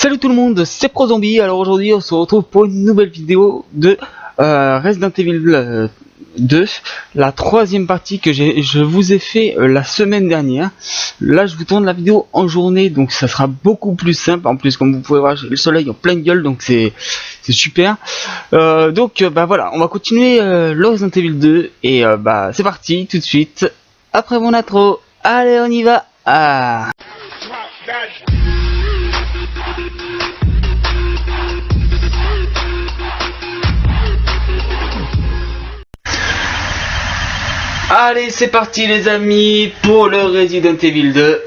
Salut tout le monde, c'est ProZombie. Alors aujourd'hui on se retrouve pour une nouvelle vidéo de Resident Evil 2, la troisième partie que je vous ai fait la semaine dernière. Là je vous tourne la vidéo en journée, donc ça sera beaucoup plus simple. En plus, comme vous pouvez voir, j'ai le soleil en pleine gueule, donc c'est super. Donc voilà, on va continuer le Resident Evil 2 et c'est parti tout de suite après mon intro. Allez, on y va. Allez, c'est parti les amis pour le Resident Evil 2.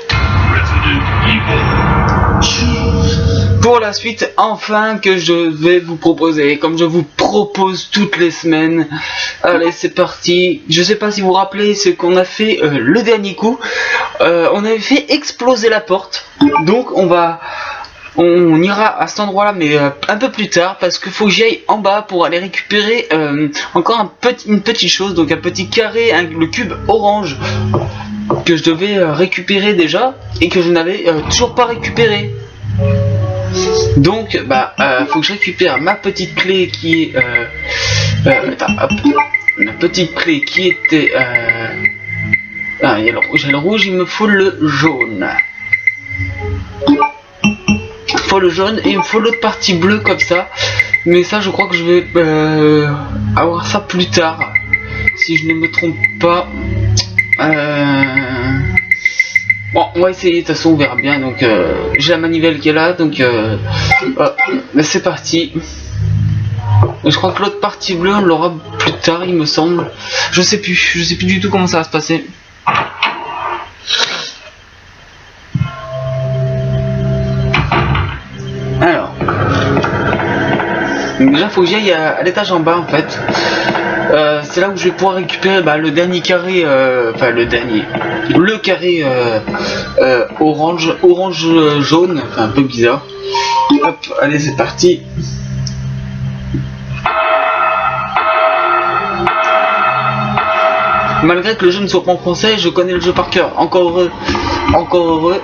Pour la suite, enfin, que je vais vous proposer, comme je vous propose toutes les semaines. Allez, c'est parti. Je sais pas si vous vous rappelez ce qu'on a fait le dernier coup. On avait fait exploser la porte. Donc on ira à cet endroit là, mais un peu plus tard, parce qu'il faut que j'aille en bas pour aller récupérer encore une petite chose, donc un petit carré, le cube orange que je devais récupérer déjà et que je n'avais toujours pas récupéré. Donc faut que je récupère ma petite clé qui est ma petite clé qui était il y a le rouge, il me faut le jaune. Il faut le jaune et il me faut l'autre partie bleue comme ça, mais ça je crois que je vais avoir ça plus tard si je ne me trompe pas. Bon, on va essayer, de toute façon on verra bien. Donc j'ai la manivelle qui est là, donc c'est parti. Je crois que l'autre partie bleue on l'aura plus tard, il me semble. Je sais plus du tout comment ça va se passer. Alors, donc déjà faut que j'aille à l'étage en bas en fait. C'est là où je vais pouvoir récupérer le dernier carré, le carré orange jaune, enfin un peu bizarre. Hop, allez c'est parti. Malgré que le jeu ne soit pas en français, je connais le jeu par cœur. Encore heureux.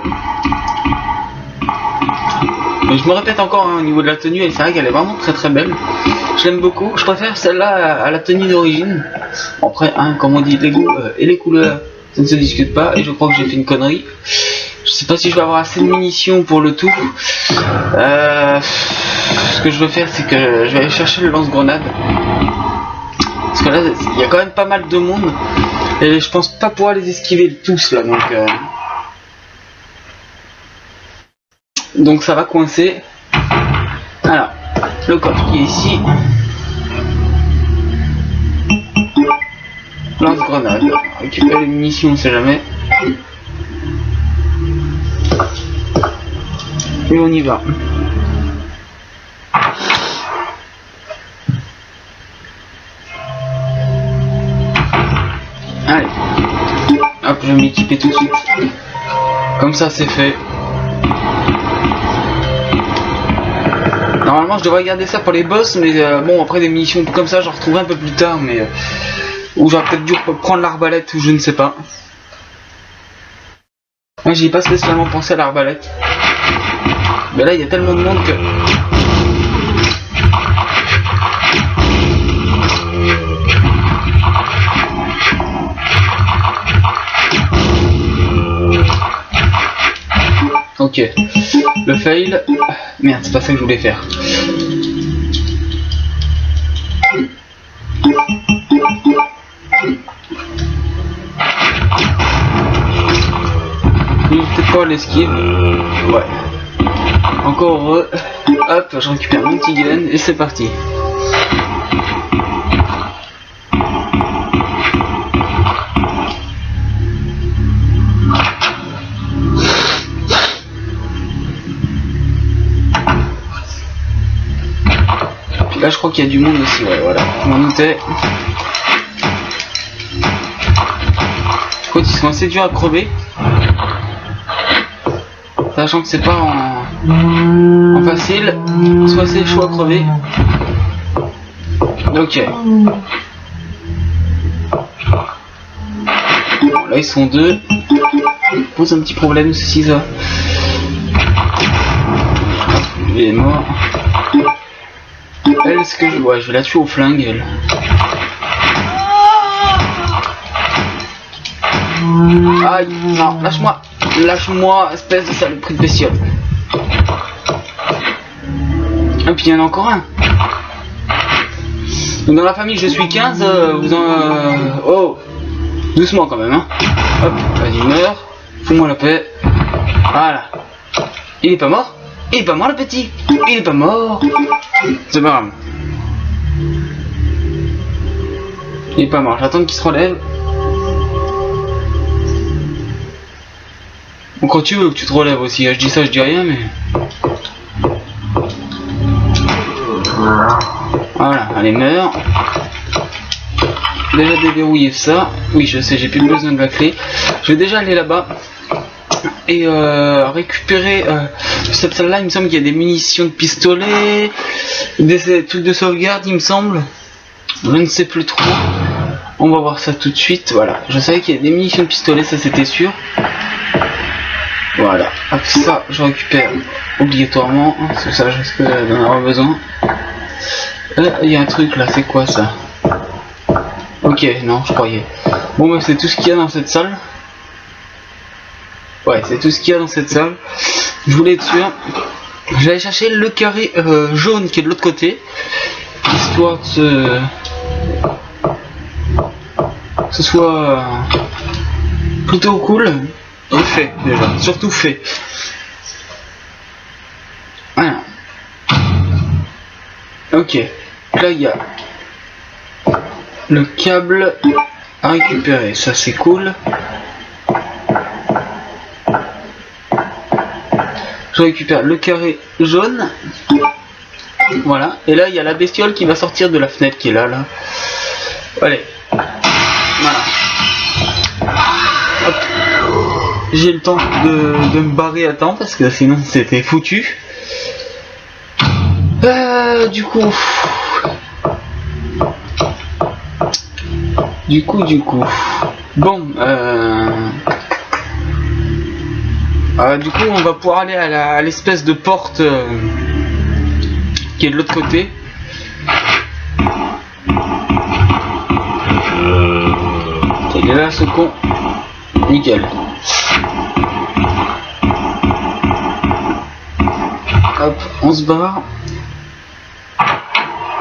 Mais je me répète encore au niveau de la tenue, c'est vrai qu'elle est vraiment très belle. Je l'aime beaucoup. Je préfère celle-là à la tenue d'origine. Après, comme on dit, les goûts et les couleurs, ça ne se discute pas. Et je crois que j'ai fait une connerie. Je sais pas si je vais avoir assez de munitions pour le tout. Ce que je veux faire, c'est que je vais aller chercher le lance-grenade. Parce que là, il y a quand même pas mal de monde. Et je pense pas pouvoir les esquiver tous là. Donc ça va coincer. Alors, le coffre qui est ici. Lance-grenade. Récupérer les munitions, on sait jamais. Et on y va. Allez. Hop, je vais m'équiper tout de suite. Comme ça, c'est fait. Normalement je devrais garder ça pour les boss, mais bon, après des munitions comme ça j'en retrouverai un peu plus tard, mais ou j'aurais peut-être dû prendre l'arbalète, ou je ne sais pas. Moi j'y ai pas spécialement pensé à l'arbalète, mais là il y a tellement de monde que... Ok, le fail. Merde, c'est pas ça que je voulais faire. Peut-être pas l'esquive. Ouais. Encore heureux. Hop, je récupère mon petit gun et c'est parti. Là je crois qu'il y a du monde aussi, ouais, voilà, je m'en doutais. Écoute, ils sont assez durs à crever. Sachant que c'est pas en facile, ils sont assez chauds à crever. Ok. Bon, là ils sont deux. Pose un petit problème ceci ça. il est mort. Elle, ce que je vois, je vais la tuer au flingue, elle. Aïe, non, lâche-moi. Lâche-moi, espèce de saloperie de bestiole. Et puis il y en a encore un. Dans la famille, je suis 15, vous en... Oh, doucement quand même, hein. Hop, vas-y, meurs. Fous-moi la paix. Voilà. Il est pas mort? Il est pas mort, le petit? Il est pas mort? C'est pas grave. Il est pas mort, j'attends qu'il se relève. Bon, quand tu veux que tu te relèves aussi, je dis ça, je dis rien, mais... Voilà, allez, meurs. Déjà déverrouiller ça. Oui, je sais, j'ai plus besoin de la clé. Je vais déjà aller là-bas et récupérer cette salle-là. Il me semble qu'il y a des munitions de pistolet, des trucs de sauvegarde, il me semble. Je ne sais plus trop. On va voir ça tout de suite. Voilà, je savais qu'il y a des munitions de pistolet, ça c'était sûr. Voilà, hop, ça je récupère obligatoirement, parce que ça je risque d'en avoir besoin. Il y a un truc là, c'est quoi ça? Ok, non, je croyais. Bon, bah, c'est tout ce qu'il y a dans cette salle. Ouais, c'est tout ce qu'il y a dans cette salle. Je voulais être sûr. Je vais aller chercher le carré jaune qui est de l'autre côté, histoire de que ce soit plutôt cool. Et fait déjà, surtout fait. Voilà. Ok, là il y a le câble à récupérer, ça c'est cool. Je récupère le carré jaune. Voilà, et là il y a la bestiole qui va sortir de la fenêtre qui est là. Allez, voilà. Hop. J'ai le temps de me barrer à temps parce que sinon c'était foutu. Du coup. Bon, du coup on va pouvoir aller à l'espèce de porte qui est de l'autre côté. Il est là ce con. Nickel. Hop, on se barre.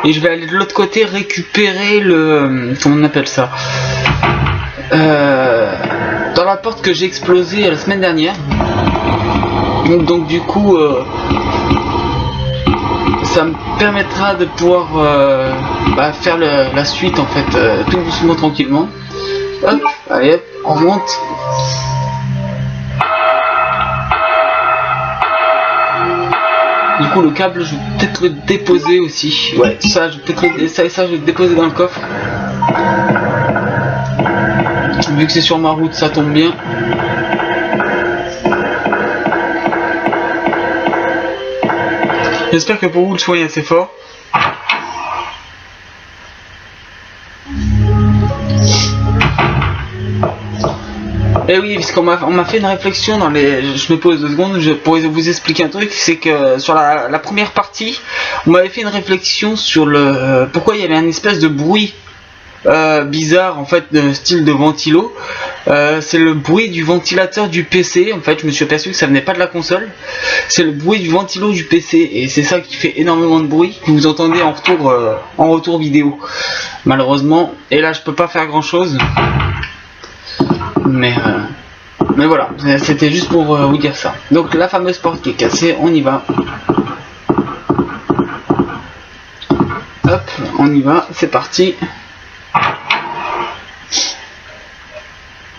Et je vais aller de l'autre côté récupérer le... Comment on appelle ça, dans la porte que j'ai explosée la semaine dernière. Donc du coup... ça me permettra de pouvoir faire la suite en fait, tout doucement, tranquillement. Hop, allez hop, on monte. Du coup le câble je vais peut-être le déposer aussi. Ouais, ça je vais peut-être ça je vais le déposer dans le coffre. Vu que c'est sur ma route, ça tombe bien. J'espère que pour vous le son est assez fort. Et oui, puisqu'on m'a fait une réflexion dans les... Je me pose 2 secondes pour vous expliquer un truc, c'est que sur la première partie, on m'avait fait une réflexion sur le... pourquoi il y avait un espèce de bruit bizarre, en fait, de style de ventilo. C'est le bruit du ventilateur du PC, en fait, je me suis aperçu que ça venait pas de la console. C'est le bruit du ventilo du PC, et c'est ça qui fait énormément de bruit, que vous entendez en retour vidéo. Malheureusement, et là je peux pas faire grand chose. Mais voilà, c'était juste pour vous dire ça. Donc la fameuse porte qui est cassée, on y va. Hop, on y va, c'est parti.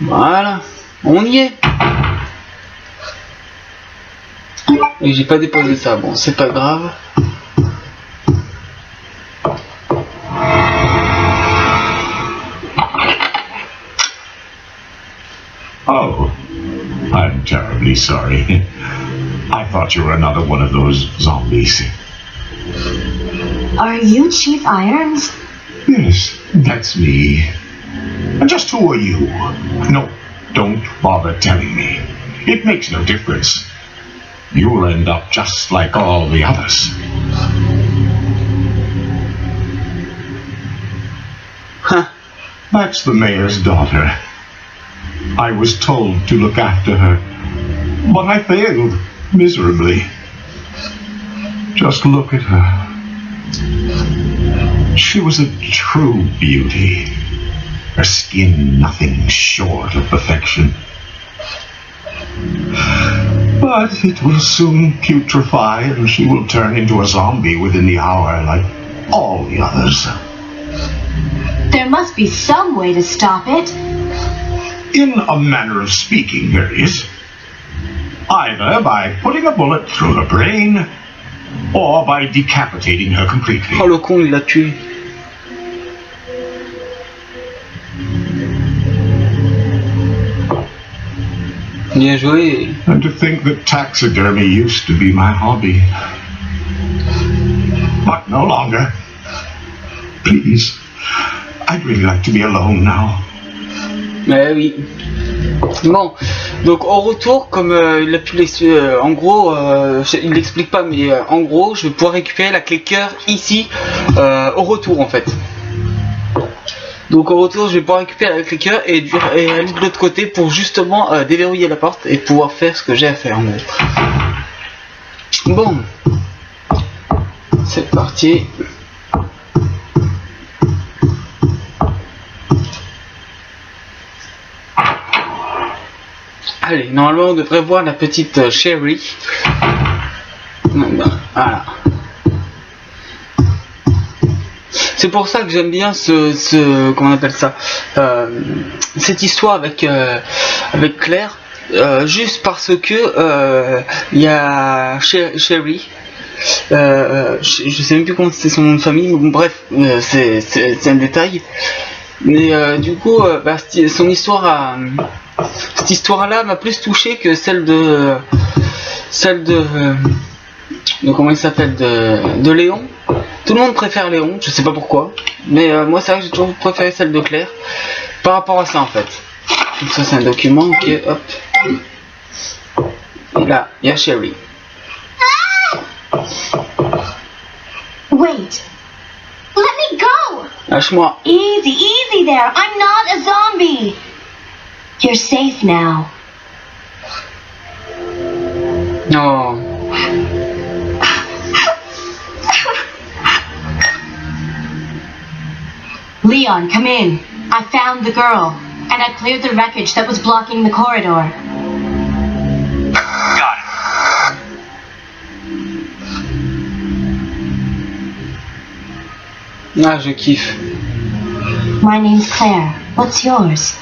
Voilà, on y est. Et j'ai pas déposé ça, bon c'est pas grave. Oh, I'm terribly sorry. I thought you were another one of those zombies. Are you Chief Irons? Yes, that's me. Just who are you? No, don't bother telling me. It makes no difference. you'll end up just like all the others. Huh. That's the mayor's daughter. I was told to look after her, but I failed miserably. Just look at her. She was a true beauty. Her skin nothing short of perfection. But it will soon putrefy and she will turn into a zombie within the hour like all the others. There must be some way to stop it. In a manner of speaking, there is. Either by putting a bullet through her brain, or by decapitating her completely. Oh le con, il l'a tué. Bien joué. And to think that taxidermy used to be my hobby. But no longer. Please, I'd really like to be alone now. Oui. Bon, donc au retour, comme il a pu l'expliquer, en gros, il l'explique pas, mais en gros, je vais pouvoir récupérer la clé cœur ici, au retour en fait. Donc au retour, je vais pouvoir récupérer la clé cœur et aller de l'autre côté pour justement déverrouiller la porte et pouvoir faire ce que j'ai à faire en gros. Bon, c'est parti. Allez, normalement on devrait voir la petite Sherry. Voilà. C'est pour ça que j'aime bien comment on appelle ça, cette histoire avec Claire, juste parce que il y a Sherry. Je sais même plus comment c'est son nom de famille, mais bon, bref, c'est un détail. Mais du coup, son histoire cette histoire-là m'a plus touché que celle de comment il s'appelle, de Léon. Tout le monde préfère Léon, je sais pas pourquoi, mais moi c'est vrai que j'ai toujours préféré celle de Claire par rapport à ça en fait. Donc ça c'est un document, ok, hop. Et là, il y a Sherry. Wait. Let me go! Lâche-moi. Easy, easy there. I'm not a zombie. You're safe now. Oh. Leon, come in. I found the girl, and I cleared the wreckage that was blocking the corridor. Got it. Ah, je kiffe. My name's Claire. What's yours?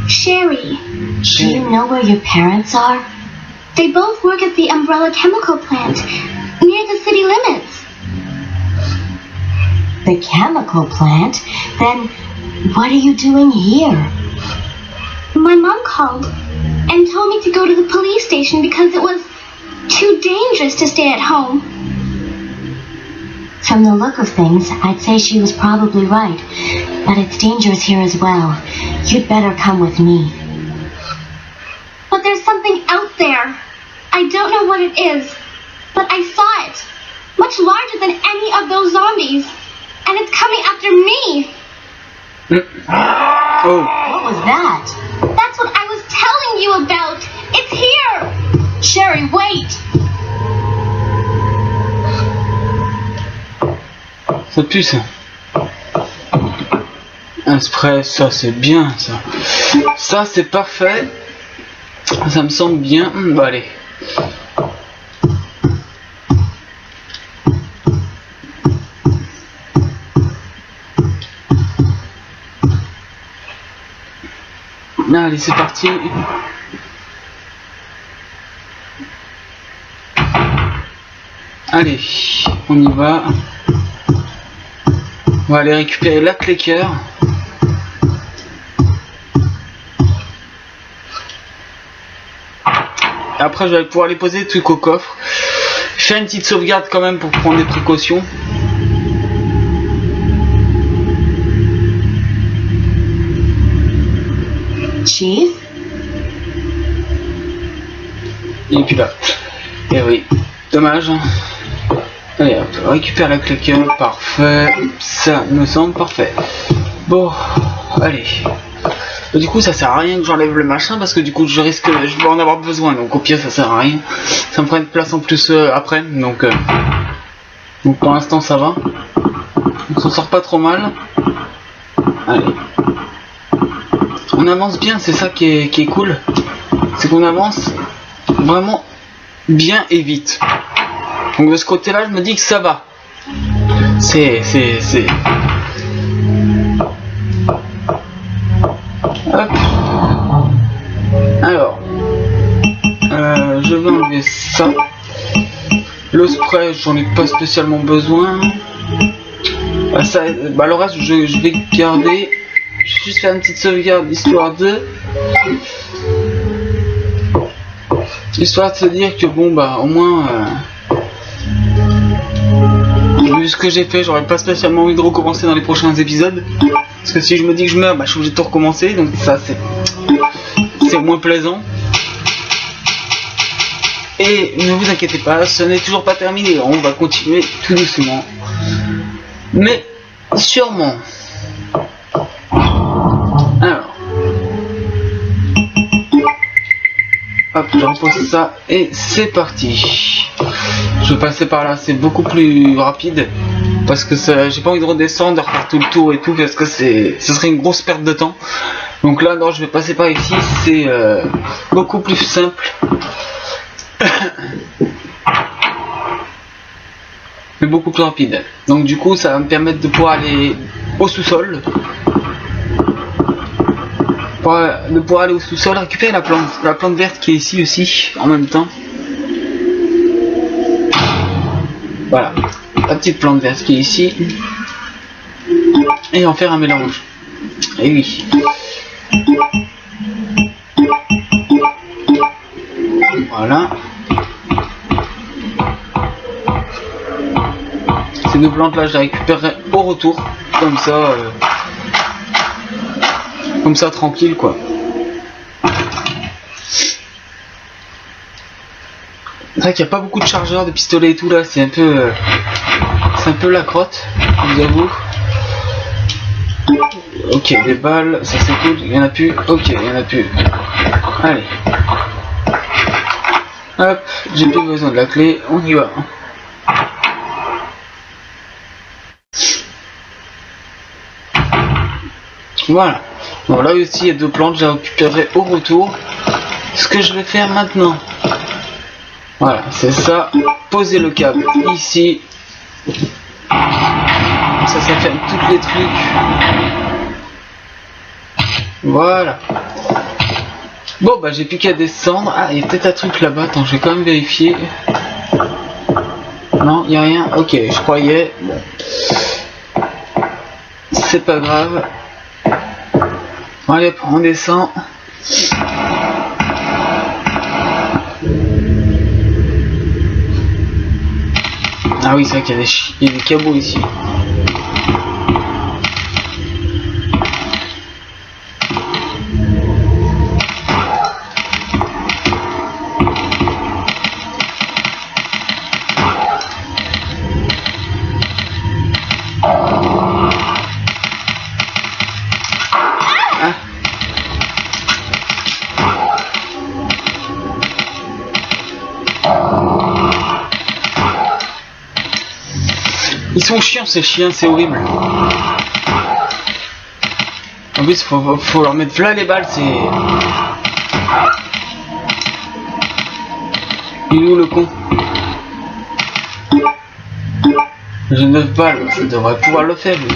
Sherry. Do you know where your parents are? They both work at the Umbrella Chemical Plant, near the city limits. The chemical plant? Then what are you doing here? My mom called and told me to go to the police station because it was too dangerous to stay at home. From the look of things, I'd say she was probably right, but it's dangerous here as well. You'd better come with me. But there's something out there. I don't know what it is, but I saw it. Much larger than any of those zombies. And it's coming after me. Oh. What was that? That's what I was telling you about. It's here. Sherry, wait. Ça pue ça. Un spray, ça c'est bien ça. Ça c'est parfait. Ça me semble bien. Bah allez. Allez, c'est parti. Allez, on y va. On va aller récupérer la clé cœur. Après, je vais pouvoir les poser des trucs au coffre. Faire une petite sauvegarde quand même pour prendre des précautions. Chief? Il est plus là. Et oui, dommage. Allez hop, récupère la claqueur, parfait. Ça me semble parfait. Bon, allez. Du coup, ça sert à rien que j'enlève le machin parce que du coup, je vais en avoir besoin. Donc au pire, ça sert à rien. Ça me prend une place en plus après. Donc pour l'instant, ça va. On s'en sort pas trop mal. Allez. On avance bien, c'est ça qui est cool. C'est qu'on avance vraiment bien et vite. Donc de ce côté-là, je me dis que ça va. C'est... Hop. Alors. Je vais enlever ça. Le spray, j'en ai pas spécialement besoin. Le reste, je vais garder. Je vais juste faire une petite sauvegarde histoire de se dire que bon bah au moins vu ce que j'ai fait, j'aurais pas spécialement envie de recommencer dans les prochains épisodes parce que si je me dis que je meurs, bah je suis obligé de tout recommencer, donc ça c'est moins plaisant. Et ne vous inquiétez pas, ce n'est toujours pas terminé, on va continuer tout doucement mais sûrement. Alors, hop, je repose ça et c'est parti. Je vais passer par là, c'est beaucoup plus rapide parce que j'ai pas envie de redescendre, de refaire tout le tour et tout parce que ce serait une grosse perte de temps. Donc là, non, je vais passer par ici, c'est beaucoup plus simple. Mais beaucoup plus rapide. Donc du coup, ça va me permettre de pouvoir aller au sous-sol. De pouvoir aller au sous-sol, récupérer la plante verte qui est ici aussi, en même temps. Voilà, la petite plante verte qui est ici. Et en faire un mélange. Et oui. Voilà. Ces deux plantes là, je les récupérerai au retour. Comme ça tranquille quoi. C'est vrai qu'il n'y a pas beaucoup de chargeurs de pistolet et tout là, c'est un peu la crotte, je vous avoue. Ok, des balles, ça c'est cool, il y en a plus, ok, il y en a plus. Allez. Hop, j'ai plus besoin de la clé, on y va. Voilà. Bon, là aussi il y a deux plantes, je les récupérerai au retour. Ce que je vais faire maintenant, voilà, c'est ça. Poser le câble ici. Ça ferme tous les trucs. Voilà. Bon bah j'ai plus qu'à descendre. Ah, il y a peut-être un truc là-bas. Attends, je vais quand même vérifier. Non, il n'y a rien. Ok, je croyais. Bon. C'est pas grave. Allez, on descend. Ah oui, c'est vrai qu'il y a des cabots ici. Ils sont chiants ces chiens, c'est horrible. En plus, faut leur mettre là les balles, c'est... Il est où le con? J'ai 9 balles, ça devrait pouvoir le faire. Lui.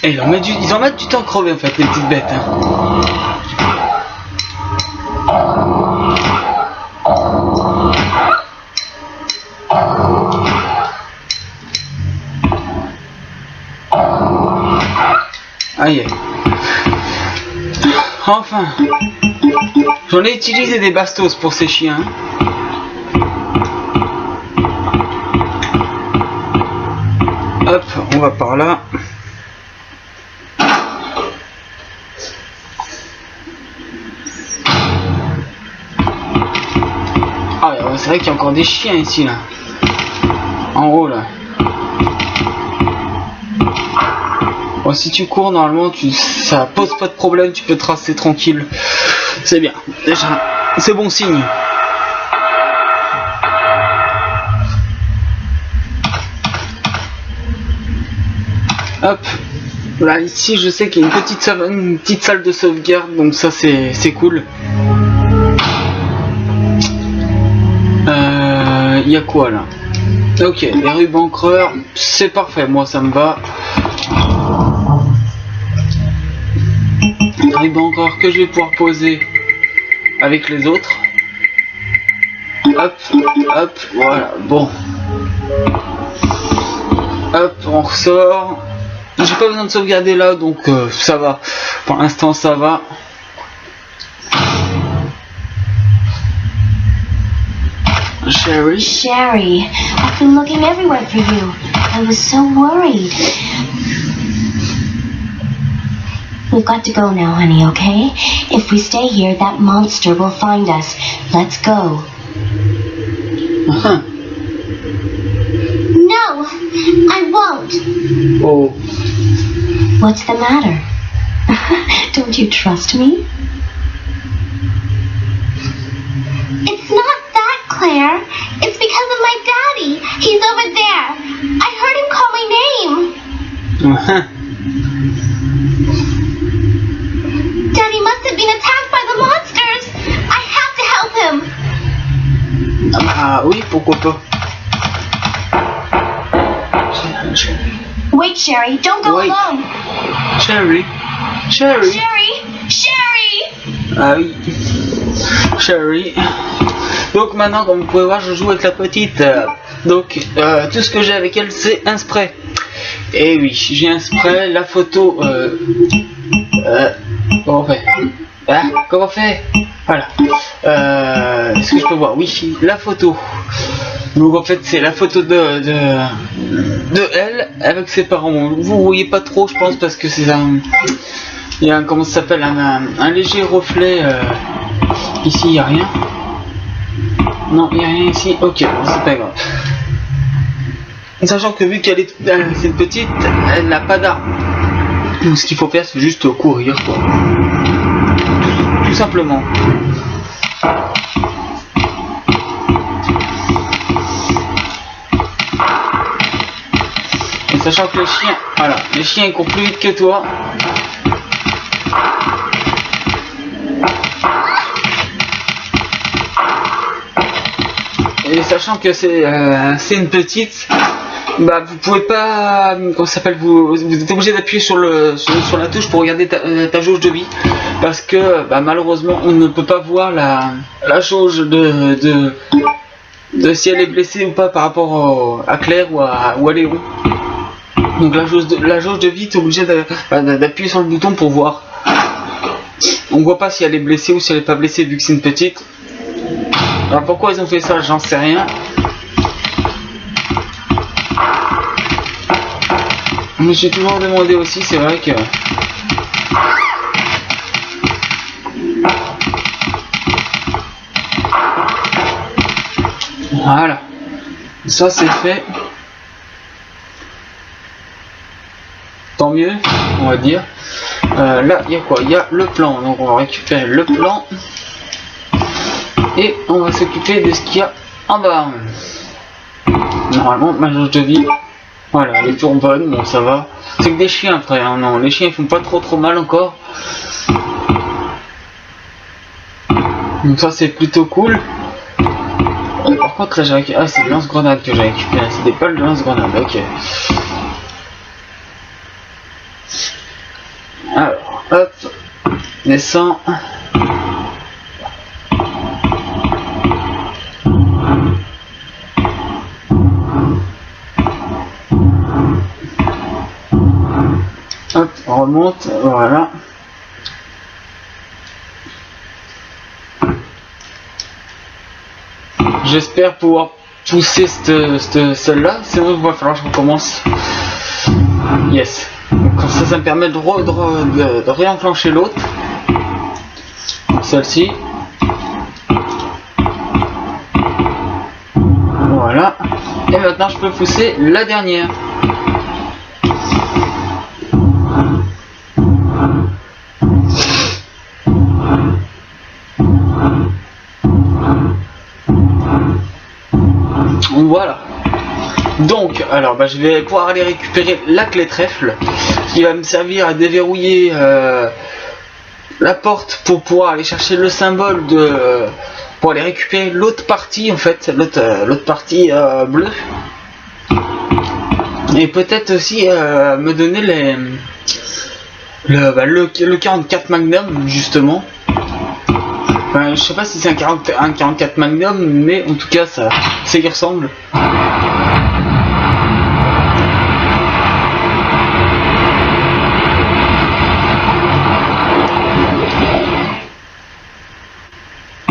Et ils en mettent du temps crevé en fait, les petites bêtes. Hein. Aïe. Enfin. J'en ai utilisé des bastos pour ces chiens. Hop, on va par là. Ah, c'est vrai qu'il y a encore des chiens ici, là. En haut, là. Bon, si tu cours, normalement, ça pose pas de problème, tu peux tracer tranquille. C'est bien. Déjà, c'est bon signe. Hop. Là, ici, je sais qu'il y a une petite salle de sauvegarde, donc ça, c'est cool. Il y a quoi là? Ok, les rubans creurs, c'est parfait, moi ça me va. Ruban creurs que je vais pouvoir poser avec les autres. Hop, hop, voilà, bon. Hop, on ressort. J'ai pas besoin de sauvegarder là, donc ça va. Pour l'instant, ça va. Sherry, I've been looking everywhere for you. I was so worried. We've got to go now, honey, okay? If we stay here, that monster will find us. Let's go. No, I won't. Oh. What's the matter? Don't you trust me? It's not that, Claire. It's because of my daddy. He's over there. I heard him call my name. Daddy must have been attacked by the monsters. I have to help him. Ah oui, pourquoi pas. Wait, Sherry, don't go alone. Sherry. Ah oui. Sherry. Donc maintenant, comme vous pouvez voir, je joue avec la petite. Donc tout ce que j'ai avec elle, c'est un spray. Et oui, j'ai un spray, la photo. Comment on fait? Hein? Comment on fait? Voilà. Est-ce que je peux voir? Oui, la photo. Donc en fait, c'est la photo de elle avec ses parents. Vous voyez pas trop, je pense, parce que c'est un. Il y a un, comment ça s'appelle, un léger reflet. Ici, il n'y a rien. Non, il n'y a rien ici. Ok, c'est pas grave. Sachant que vu qu'elle est c'est petite, elle n'a pas d'arme. Donc ce qu'il faut faire, c'est juste courir, quoi. Tout simplement. Et sachant que les chiens, voilà, les chiens ils courent plus vite que toi. Et sachant que c'est une petite, bah vous pouvez pas, comment ça s'appelle, vous êtes obligé d'appuyer sur la touche pour regarder ta jauge de vie, parce que bah, malheureusement on ne peut pas voir la jauge de si elle est blessée ou pas par rapport à Claire ou à Léon. Donc la jauge de vie, tu es obligé d'appuyer sur le bouton pour voir. On voit pas si elle est blessée ou si elle est pas blessée vu que c'est une petite. Alors pourquoi ils ont fait ça, j'en sais rien. Je me suis toujours demandé aussi, c'est vrai que... Voilà. Ça c'est fait. Tant mieux, on va dire. Là, il y a quoi? Il y a le plan. Donc on va récupérer le plan. Et on va s'occuper de ce qu'il y a en bas. Normalement, ma jauge de vie, voilà, elle est toujours bonne, bon ça va. C'est que des chiens après, hein. Non, les chiens ils font pas trop mal encore. Donc ça c'est plutôt cool. Par contre là j'ai récupéré, c'est des lance-grenades que j'ai récupéré, c'est des balles de lance-grenades, ok. Alors, hop, descend. Hop, on remonte, voilà. J'espère pouvoir pousser celle-là, sinon il va falloir que je recommence. Yes. Donc, comme ça me permet de réenclencher l'autre. Celle-ci. Voilà. Et maintenant je peux pousser la dernière. Voilà. Donc, alors je vais pouvoir aller récupérer la clé trèfle qui va me servir à déverrouiller la porte pour pouvoir aller chercher le symbole pour aller récupérer l'autre partie en fait, l'autre partie bleue. Et peut-être aussi me donner le 44 Magnum justement. Enfin, je sais pas si c'est un 44 Magnum, mais en tout cas ça y ressemble.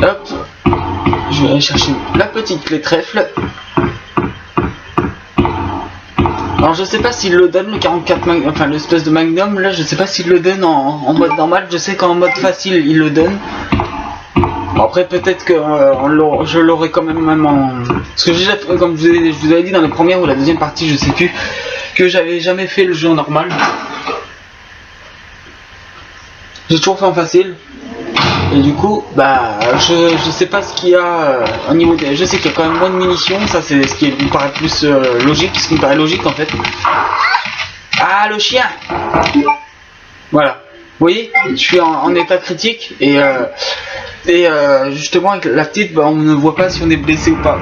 Hop, je vais aller chercher la petite clé trèfle. Alors je sais pas s'il le donne le 44 Magnum, enfin l'espèce de Magnum là, je sais pas s'il le donne en mode normal, je sais qu'en mode facile il le donne. Après peut-être que je l'aurai quand même en... Parce que j'ai déjà, comme je vous avais dit dans la première ou la deuxième partie, je sais plus, que j'avais jamais fait le jeu en normal. J'ai toujours fait en facile. Et du coup, je sais pas ce qu'il y a au niveau des... Je sais qu'il y a quand même moins de munitions, ça c'est ce qui me paraît plus logique, ce qui me paraît logique en fait. Ah, le chien! Voilà. Vous voyez, je suis en état critique et justement avec la petite, on ne voit pas si on est blessé ou pas.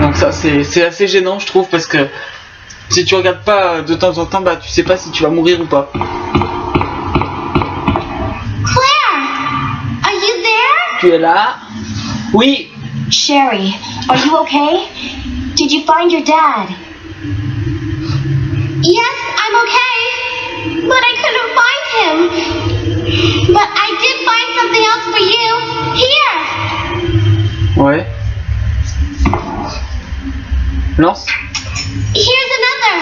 Donc ça c'est assez gênant je trouve parce que si tu regardes pas de temps en temps, tu sais pas si tu vas mourir ou pas. Claire, are you there? Tu es là? Oui. Sherry, are you okay? Did you find your dad? Yes, I'm okay, but I couldn't find him. But I did find something else for you. Here. Ouais. Lance. Here's another.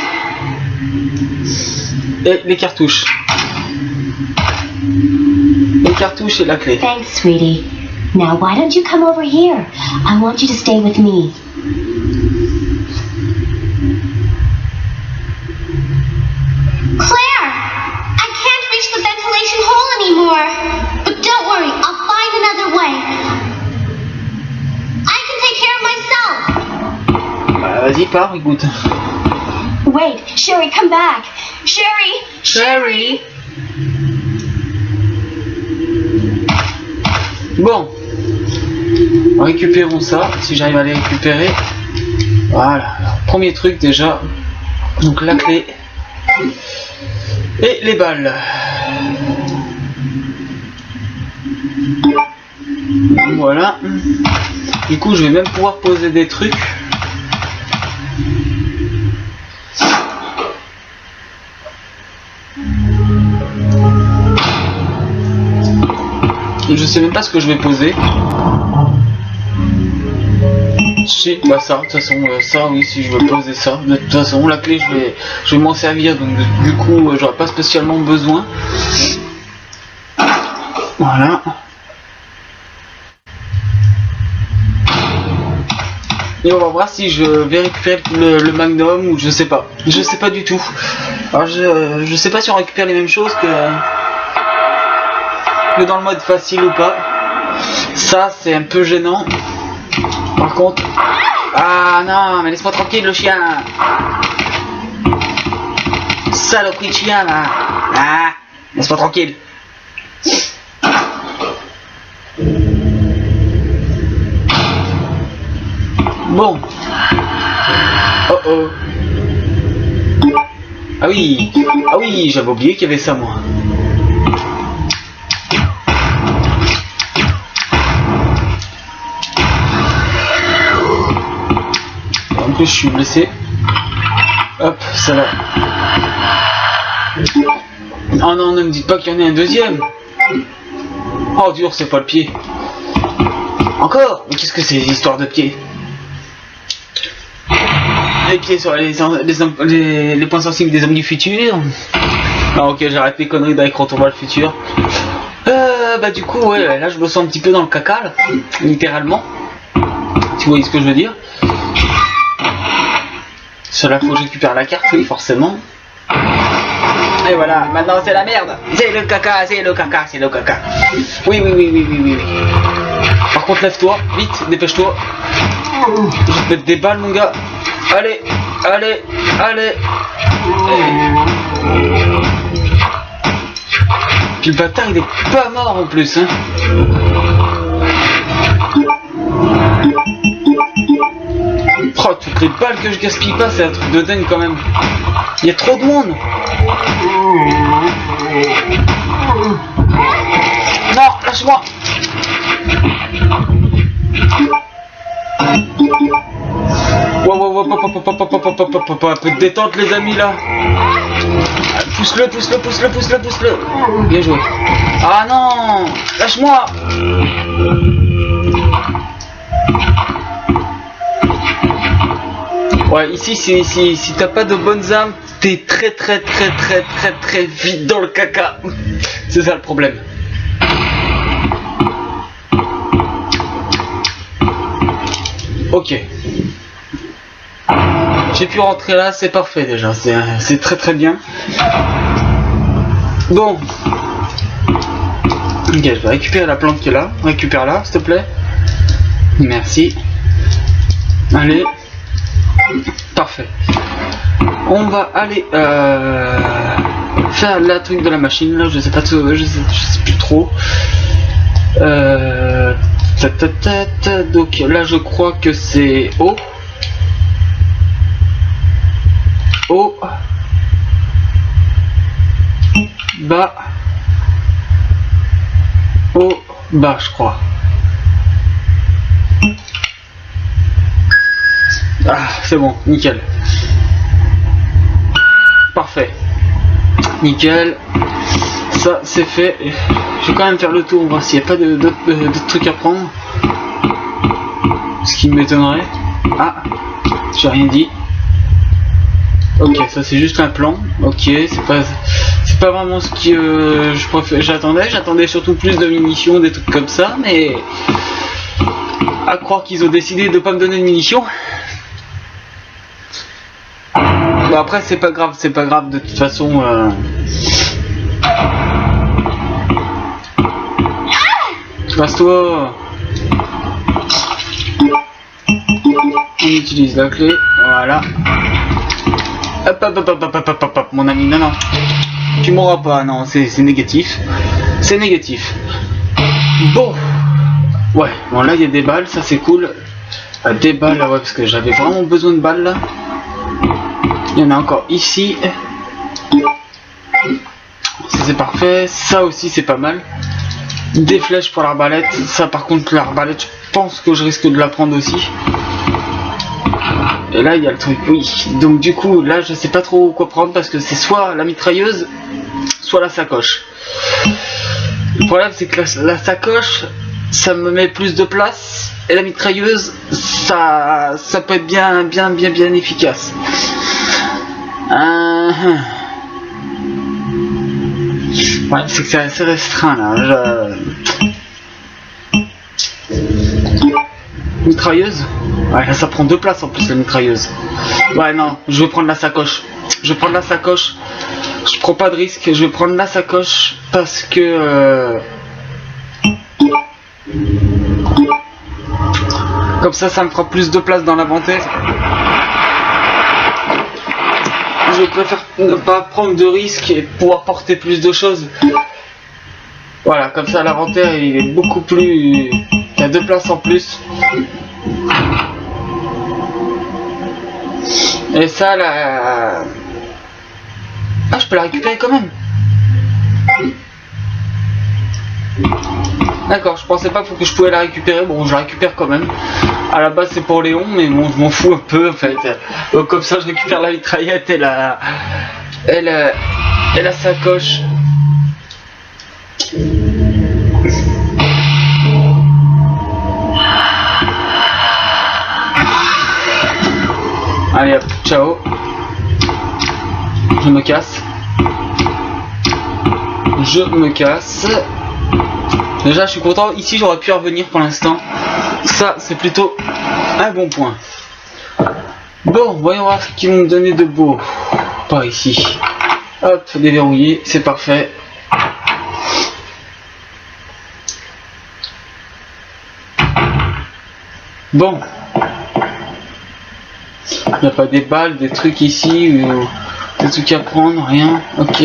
Et les cartouches. Les cartouches et la clé. Thanks, sweetie. Now why don't you come over here? I want you to stay with me. Claire! I can't reach the ventilation hole anymore. But don't worry, I'll find another way. I can take care of myself. Vas-y, pars, écoute. Wait, Sherry, come back. Sherry! Sherry! Bon. Récupérons ça, si j'arrive à les récupérer. Voilà. Alors, premier truc déjà. Donc la clé. Et les balles. Voilà. Du coup, je vais même pouvoir poser des trucs. Je sais même pas ce que je vais poser. Si, ça, de toute façon, ça oui, si je veux poser ça. De toute façon, la clé, je vais m'en servir, donc du coup, j'aurai pas spécialement besoin. Voilà. Et on va voir si je vais récupérer le Magnum ou je sais pas. Je sais pas du tout. Alors je sais pas si on récupère les mêmes choses que dans le mode facile ou pas. Ça c'est un peu gênant. Par contre... Ah non, mais laisse-moi tranquille le chien. Saloperie de chien là. Ah, laisse-moi tranquille. Bon. Oh oh. Ah oui, j'avais oublié qu'il y avait ça moi. En plus je suis blessé. Hop, ça là. Oh non, ne me dites pas qu'il y en a un deuxième. Oh dur, c'est pas le pied. Encore? Mais qu'est-ce que c'est, les histoires de pieds? Les pieds sur les points sensibles des hommes du futur. Ah ok, j'arrête mes conneries d'avec Retour vers le futur. Bah du coup, ouais, là je me sens un petit peu dans le caca, là, littéralement. Tu vois ce que je veux dire? Cela faut que je récupère la carte, oui, forcément. Et voilà, maintenant c'est la merde. C'est le caca, c'est le caca, c'est le caca. Oui, oui, oui, oui, oui, oui. Par contre, lève-toi, vite, dépêche-toi. Je vais te mettre des balles, mon gars. Allez, allez, allez. Puis le bâtard, il est pas mort en plus, hein. Oh, toutes les balles que je gaspille pas, c'est un truc de dingue quand même. Il y a trop de monde. Non, lâche-moi. Wow, un peu de détente les amis là. Pousse-le, pousse-le, pousse-le, pousse-le, pousse-le. Bien joué. Ah non, lâche-moi. Ouais, ici, si t'as pas de bonnes armes, t'es très vite dans le caca. C'est ça le problème. Ok. J'ai pu rentrer là, c'est parfait déjà. C'est très bien. Bon. Ok, je vais récupérer la plante qui est là. Récupère-la, s'il te plaît. Merci. Allez. Parfait. On va aller faire la truc de la machine là, je sais pas tout, je sais plus trop. Donc là je crois que c'est haut. Haut. Bas. Haut. Bas je crois. Ah, c'est bon, nickel. Parfait. Nickel. Ça, c'est fait. Je vais quand même faire le tour, voir s'il n'y a pas d'autres trucs à prendre. Ce qui m'étonnerait. Ah, j'ai rien dit. Ok, ça c'est juste un plan. Ok, c'est pas vraiment ce que j'attendais. J'attendais surtout plus de munitions, des trucs comme ça, mais à croire qu'ils ont décidé de pas me donner de munitions. Bon, après c'est pas grave de toute façon. Passe-toi. On utilise la clé, voilà. Hop, mon ami, non, tu mourras pas, non, c'est négatif. C'est négatif. Bon. Ouais, bon là il y a des balles, ça c'est cool. Des balles, ouais, parce que j'avais vraiment besoin de balles là. Il y en a encore ici. Ça c'est parfait. Ça aussi c'est pas mal. Des flèches pour l'arbalète. Ça par contre l'arbalète, je pense que je risque de la prendre aussi. Et là il y a le truc, oui. Donc du coup là je sais pas trop quoi prendre parce que c'est soit la mitrailleuse, soit la sacoche. Le problème c'est que la sacoche, ça me met plus de place. Et la mitrailleuse, ça peut être bien efficace. Ouais, c'est que c'est assez restreint là. Mitrailleuse. Ouais, là ça prend 2 places en plus la mitrailleuse. Ouais, non, je vais prendre la sacoche. Je prends pas de risque. Je vais prendre la sacoche parce que comme ça me fera plus de place dans l'inventaire. Je préfère ne pas prendre de risques et pouvoir porter plus de choses. Voilà, comme ça l'inventaire il est beaucoup plus... Il y a 2 places en plus. Et ça là... Ah, je peux la récupérer quand même. D'accord, je pensais pas que je pouvais la récupérer. Bon, je la récupère quand même. À la base c'est pour Léon, mais bon, je m'en fous un peu en fait. Donc comme ça je récupère la mitraillette et Et la sacoche. Allez hop, ciao. Je me casse. Je me casse. Déjà je suis content. Ici j'aurais pu revenir pour l'instant. Ça c'est plutôt un bon point. Bon, voyons voir ce qu'ils vont me donner de beau. Par ici. Hop, déverrouillé, c'est parfait. Bon. Il n'y a pas des balles, des trucs ici, ou des trucs à prendre, rien. Ok.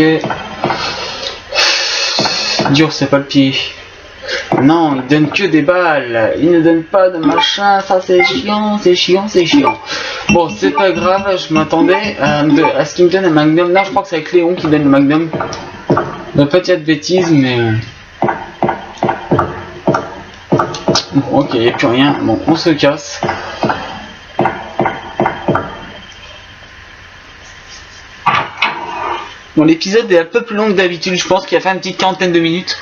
Dur, c'est pas le pied. Non, il donne que des balles. Il ne donne pas de machin. Ça c'est chiant, c'est chiant, c'est chiant. Bon, c'est pas grave. Je m'attendais à ce qu'il me donne un magnum. Non, je crois que c'est avec Léon qui donne le magnum. Ne pas dire de bêtises, mais bon, ok, il n'y a plus rien. Bon, on se casse. Bon, l'épisode est un peu plus long que d'habitude. Je pense qu'il a fait une petite quarantaine de minutes.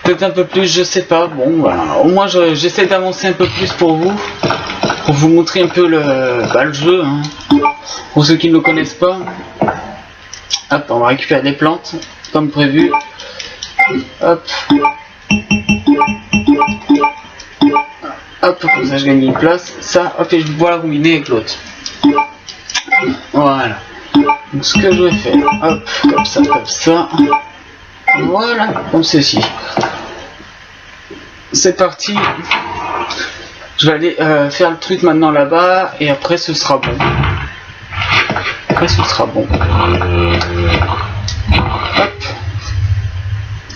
Peut-être un peu plus, je sais pas. Bon, voilà. Au moins j'essaie d'avancer un peu plus pour vous montrer un peu le jeu, hein. Pour ceux qui ne le connaissent pas. Hop, on va récupérer des plantes comme prévu. Hop, hop, comme ça je gagne une place. Ça, hop, et je vais la combiner avec l'autre. Voilà. Donc ce que je vais faire, hop, comme ça. Voilà, comme ceci. C'est parti. Je vais aller faire le truc maintenant là-bas et après ce sera bon. Hop.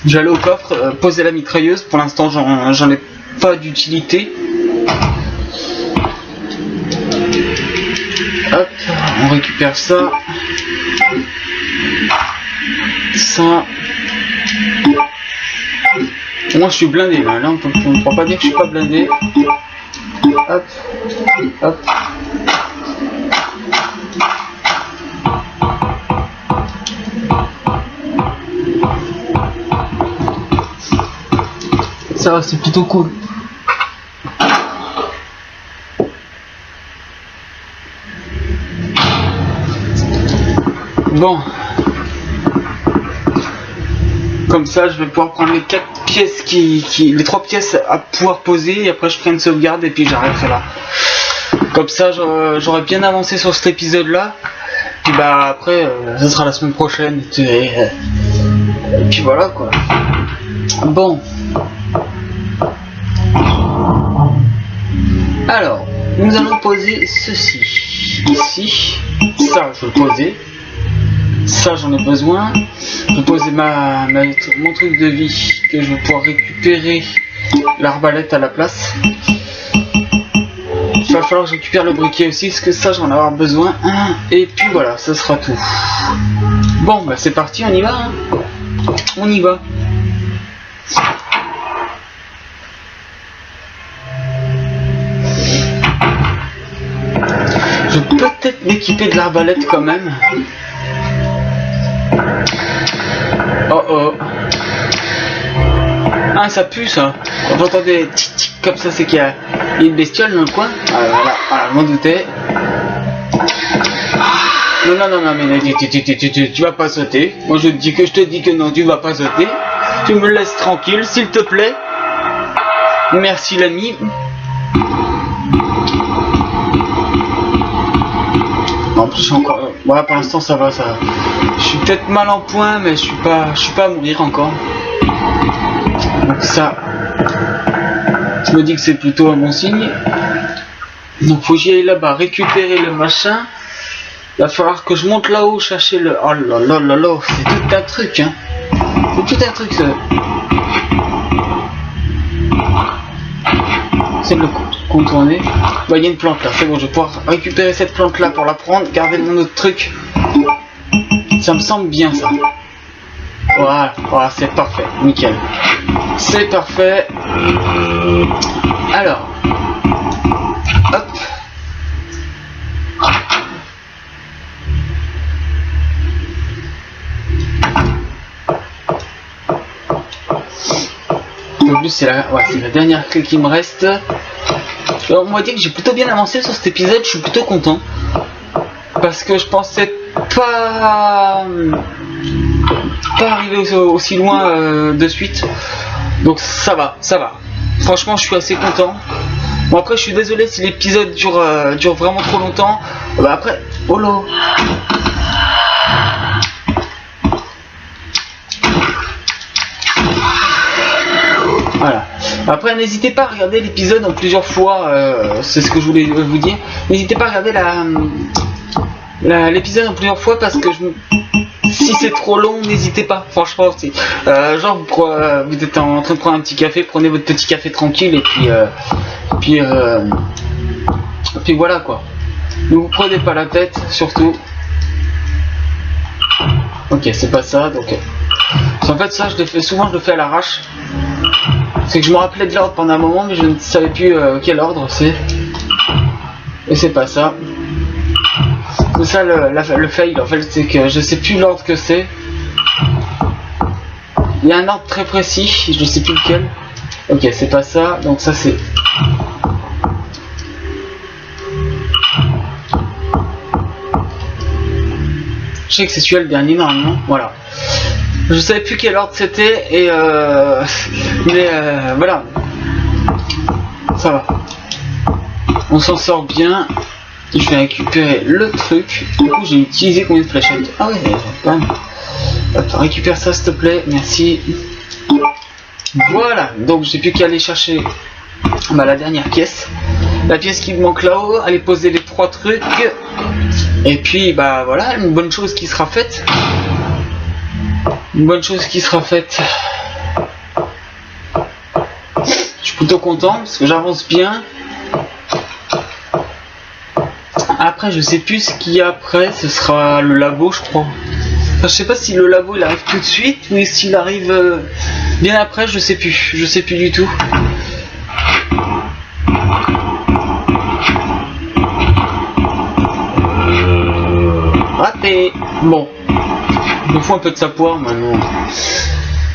Je vais aller au coffre, poser la mitrailleuse. Pour l'instant, j'en ai pas d'utilité. Hop, on récupère ça. Ça. Moi je suis blindé là, on ne peut pas dire que je suis pas blindé. Hop, hop. Ça va, c'est plutôt cool. Bon. Comme ça, je vais pouvoir prendre les 4 pièces les 3 pièces à pouvoir poser et après je ferai une sauvegarde et puis j'arrêterai là. Comme ça, j'aurai bien avancé sur cet épisode-là. Puis bah après, ça sera la semaine prochaine. Et puis voilà quoi. Bon. Alors, nous allons poser ceci. Ici. Ça, je vais le poser. Ça, j'en ai besoin. Je vais poser mon truc de vie que je vais pouvoir récupérer l'arbalète à la place. Il va falloir que je récupère le briquet aussi parce que ça, j'en ai avoir besoin. Et puis voilà, ça sera tout. Bon, bah c'est parti, on y va. Hein. On y va. Je vais peut-être m'équiper de l'arbalète quand même. Oh oh. Ah, ça pue ça. Quand j'entends des tic tic comme ça, c'est qu'il y a une bestiole dans le coin. Ah, voilà, je m'en doutais. Non, mais tu vas pas sauter. Moi je te dis que non, tu vas pas sauter. Tu me laisses tranquille, s'il te plaît. Merci l'ami. En plus, je suis encore. Voilà, pour l'instant ça va, ça. Je suis peut-être mal en point, mais je suis pas à mourir encore. Donc ça, je me dis que c'est plutôt un bon signe. Donc faut que j'y aille là-bas récupérer le machin. Il va falloir que je monte là-haut chercher le. Oh là là là là, c'est tout un truc, hein. C'est tout un truc ça. C'est de le contourner. Bah, il y a une plante là, c'est bon, je vais pouvoir récupérer cette plante là pour la prendre, garder mon autre truc. Ça me semble bien ça. Voilà, c'est parfait, nickel. C'est parfait. Alors, hop. En plus c'est la dernière clé qui me reste. Alors, on m'a dit que j'ai plutôt bien avancé sur cet épisode, je suis plutôt content. Parce que je pensais pas arriver aussi loin de suite. Donc ça va. Franchement je suis assez content. Bon après je suis désolé si l'épisode dure vraiment trop longtemps. Bah après, oh là. Voilà. Après n'hésitez pas à regarder l'épisode en plusieurs fois, c'est ce que je voulais vous dire. N'hésitez pas à regarder l'épisode en plusieurs fois parce que si c'est trop long, n'hésitez pas, franchement. Genre vous êtes en train de prendre un petit café, prenez votre petit café tranquille et puis voilà quoi. Ne vous prenez pas la tête surtout. Ok, c'est pas ça donc. En fait ça je le fais à l'arrache. C'est que je me rappelais de l'ordre pendant un moment mais je ne savais plus quel ordre c'est. Et c'est pas ça. C'est ça le fail en fait, c'est que je sais plus l'ordre que c'est. Il y a un ordre très précis, je sais plus lequel. Ok, c'est pas ça, donc ça c'est... Je sais que c'est celui-là le dernier normalement, voilà. Je savais plus quel ordre c'était et mais voilà. Ça va. On s'en sort bien. Je vais récupérer le truc. Du coup j'ai utilisé combien de fléchettes? Ah ouais, quand même. Attends, récupère ça s'il te plaît, merci. Voilà, donc j'ai plus qu'à aller chercher la dernière pièce. La pièce qui me manque là-haut, aller poser les 3 trucs. Et puis bah voilà, une bonne chose qui sera faite. Une bonne chose qui sera faite. Je suis plutôt content parce que j'avance bien. Après je sais plus ce qu'il y a après, ce sera le labo je crois. Enfin, je sais pas si le labo il arrive tout de suite ou s'il arrive bien après, je sais plus du tout. Raté. Bon, il me faut un peu de sa poire maintenant.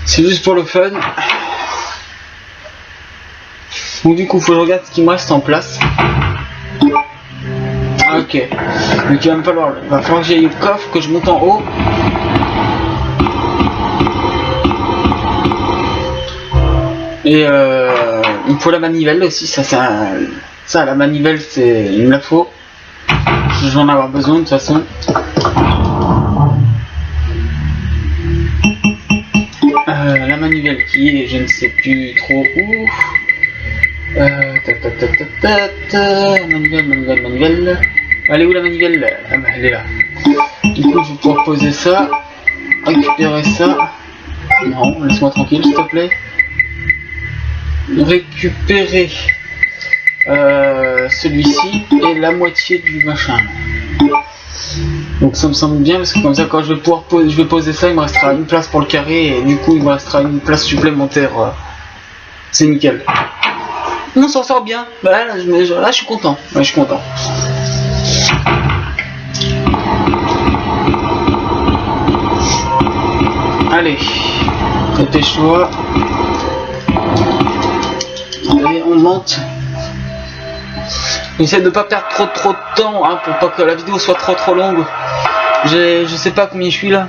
C'est juste pour le fun. Donc du coup faut que je regarde ce qui me reste en place. Ok, donc il va falloir que j'aille au coffre, que je monte en haut. Et il me faut la manivelle aussi, ça la manivelle il me la faut. Je vais en avoir besoin de toute façon. La manivelle qui est, je ne sais plus trop où. Manivelle. Elle est où la manivelle? Ah bah elle est là. Du coup je vais pouvoir poser ça. Récupérer ça. Non, laisse-moi tranquille s'il te plaît. Récupérer celui-ci et la moitié du machin. Donc ça me semble bien parce que comme ça quand je vais poser ça, il me restera une place pour le carré et du coup il me restera une place supplémentaire. C'est nickel. On s'en sort bien. Bah, là je suis content. Ouais, je suis content. Allez, dépêche-toi. Allez, on monte. J'essaie de ne pas perdre trop de temps hein, pour pas que la vidéo soit trop longue. Je sais pas combien je suis là.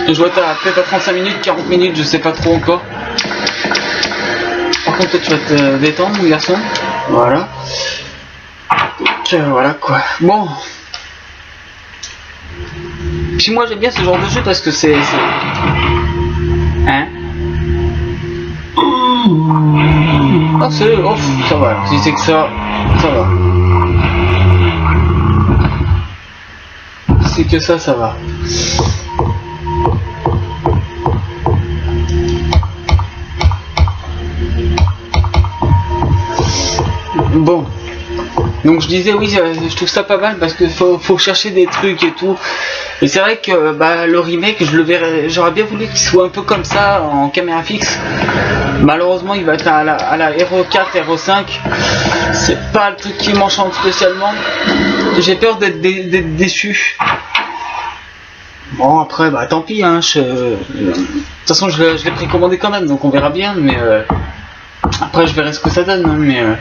Je dois être peut-être à 35 minutes, 40 minutes, je sais pas trop encore. Par contre toi tu vas te détendre mon garçon. Voilà. Donc voilà quoi. Bon. Puis moi j'aime bien ce genre de jeu parce que c'est... Hein? Ah c'est... Oh ça va, si c'est que ça va. Si c'est que ça va. Bon. Donc je disais oui, je trouve ça pas mal parce que faut chercher des trucs et tout. Et c'est vrai que le remake, j'aurais bien voulu qu'il soit un peu comme ça en caméra fixe. Malheureusement il va être à la Hero 4, Hero 5. C'est pas le truc qui m'enchante spécialement. J'ai peur d'être déçu. Bon après bah tant pis hein, de toute façon je l'ai précommandé quand même donc on verra bien mais après je verrai ce que ça donne hein,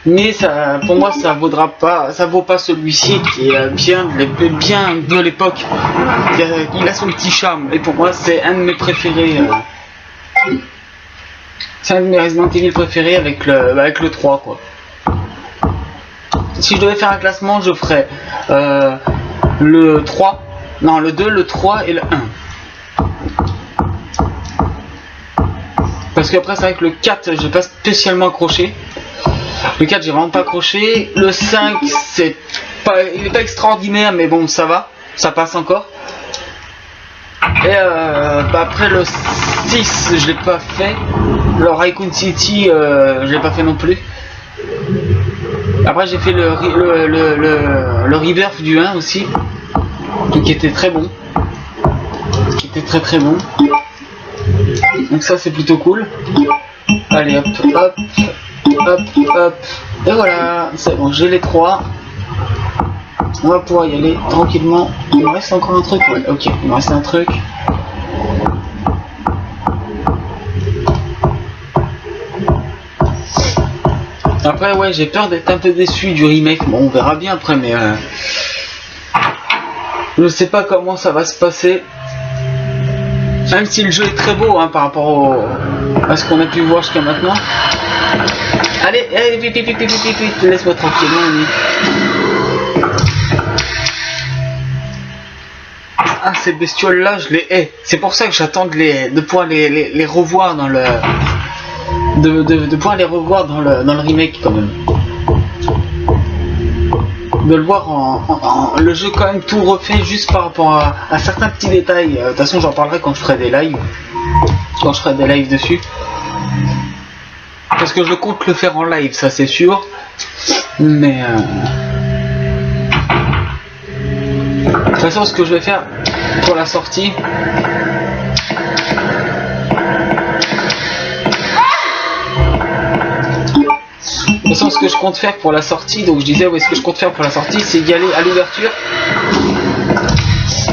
mais ça pour moi ça vaut pas celui-ci qui est bien de l'époque. Il a son petit charme et pour moi c'est un de mes préférés. C'est un de mes Resident Evil préférés avec le 3 quoi. Si je devais faire un classement je ferais le 3, non le 2, le 3 et le 1. Parce qu'après c'est vrai que le 4 j'ai pas spécialement accroché. Le 4 j'ai vraiment pas accroché. Le 5 il est pas extraordinaire mais bon ça va, ça passe encore. Et après le 6 je l'ai pas fait. Le Raccoon City je l'ai pas fait non plus. Après j'ai fait le Rebirth du 1 aussi, qui était très bon, très bon. Donc ça c'est plutôt cool. Allez hop hop hop hop et voilà, c'est bon, j'ai les 3. On va pouvoir y aller tranquillement. Il me reste encore un truc, ouais, ok, il me reste un truc. Après ouais j'ai peur d'être un peu déçu du remake, bon on verra bien après mais je sais pas comment ça va se passer. Même si le jeu est très beau hein, par rapport à ce qu'on a pu voir jusqu'à maintenant. Allez, laisse-moi tranquillement. Ah ces bestioles là je les hais. C'est pour ça que j'attends de pouvoir les revoir dans le... De pouvoir les revoir dans le remake quand même. De le voir le jeu quand même tout refait juste par rapport à certains petits détails. De toute façon j'en parlerai quand je ferai des lives. Quand je ferai des lives dessus. Parce que je compte le faire en live, ça c'est sûr. Mais de toute façon ce que je vais faire pour la sortie. De toute façon, ce que je compte faire pour la sortie, donc je disais où est-ce que je compte faire pour la sortie, c'est d'y aller à l'ouverture.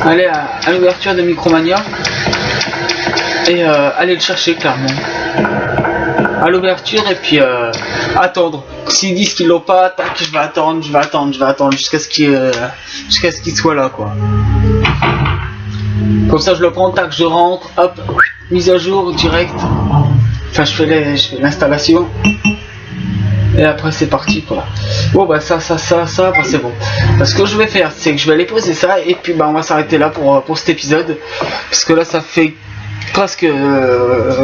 Aller à l'ouverture de Micromania et aller le chercher clairement. À l'ouverture et puis attendre. S'ils disent qu'ils l'ont pas, tac, je vais attendre jusqu'à ce qu'il soit là quoi. Comme ça je le prends, tac, je rentre, hop, mise à jour direct. Enfin je fais l'installation. Et après c'est parti quoi. Bon bah ça bah, c'est bon. Ce que je vais faire c'est que je vais aller poser ça et puis bah on va s'arrêter là pour cet épisode. Parce que là ça fait presque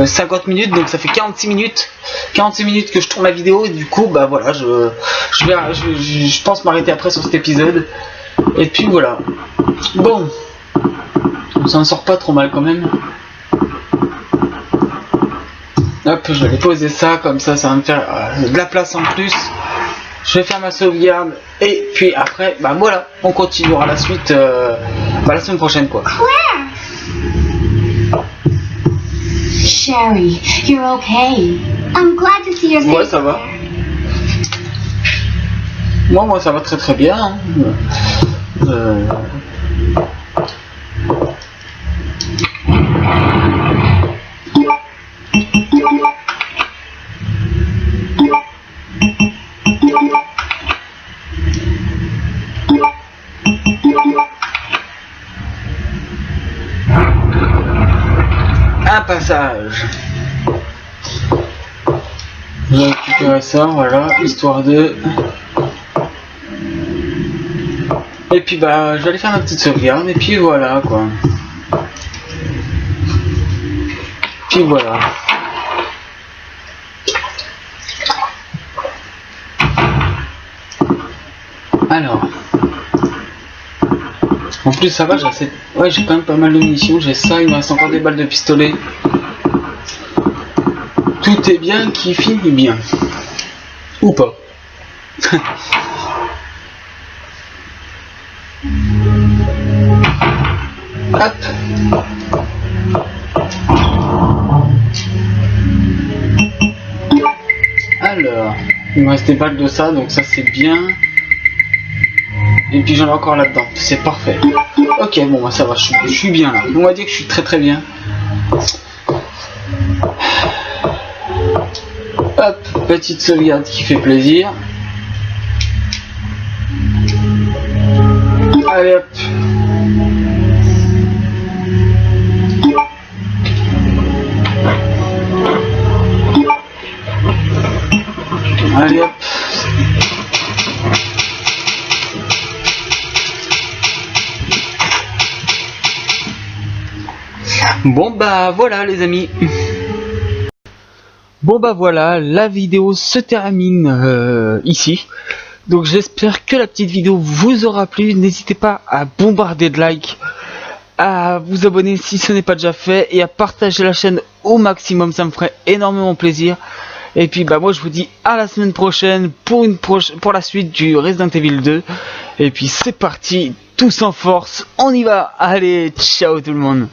50 minutes donc ça fait 46 minutes que je tourne la vidéo et du coup bah voilà je pense m'arrêter après sur cet épisode. Et puis voilà. Bon. Ça en sort pas trop mal quand même. Hop, je vais poser ça, comme ça va me faire de la place en plus. Je vais faire ma sauvegarde et puis après, bah voilà, on continuera la suite la semaine prochaine quoi. Claire! Sherry, you're okay. I'm glad to see you're safe. Ouais, ça va. Moi ça va très très bien. Un passage. Je vais récupérer ça, voilà, histoire de... Et puis bah je vais aller faire ma petite sauvegarde et puis voilà quoi. Puis voilà. Alors. En plus ça va, j'ai assez... Ouais j'ai quand même pas mal de munitions, j'ai ça, il me reste encore des balles de pistolet. Tout est bien qui finit bien. Ou pas. Hop. Alors, il me reste des balles de ça, donc ça c'est bien. Et puis j'en ai encore là-dedans. C'est parfait. Ok, bon, bah, ça va, je suis bien là. On va dire que je suis très bien. Hop, petite sauvegarde qui fait plaisir. Allez hop. Allez hop. Bon bah voilà les amis. Bon bah voilà, la vidéo se termine ici. Donc j'espère que la petite vidéo vous aura plu. N'hésitez pas à bombarder de likes, à vous abonner si ce n'est pas déjà fait et à partager la chaîne au maximum, ça me ferait énormément plaisir. Et puis bah moi je vous dis à la semaine prochaine pour la suite du Resident Evil 2. Et puis c'est parti, tous en force, on y va. Allez, ciao tout le monde.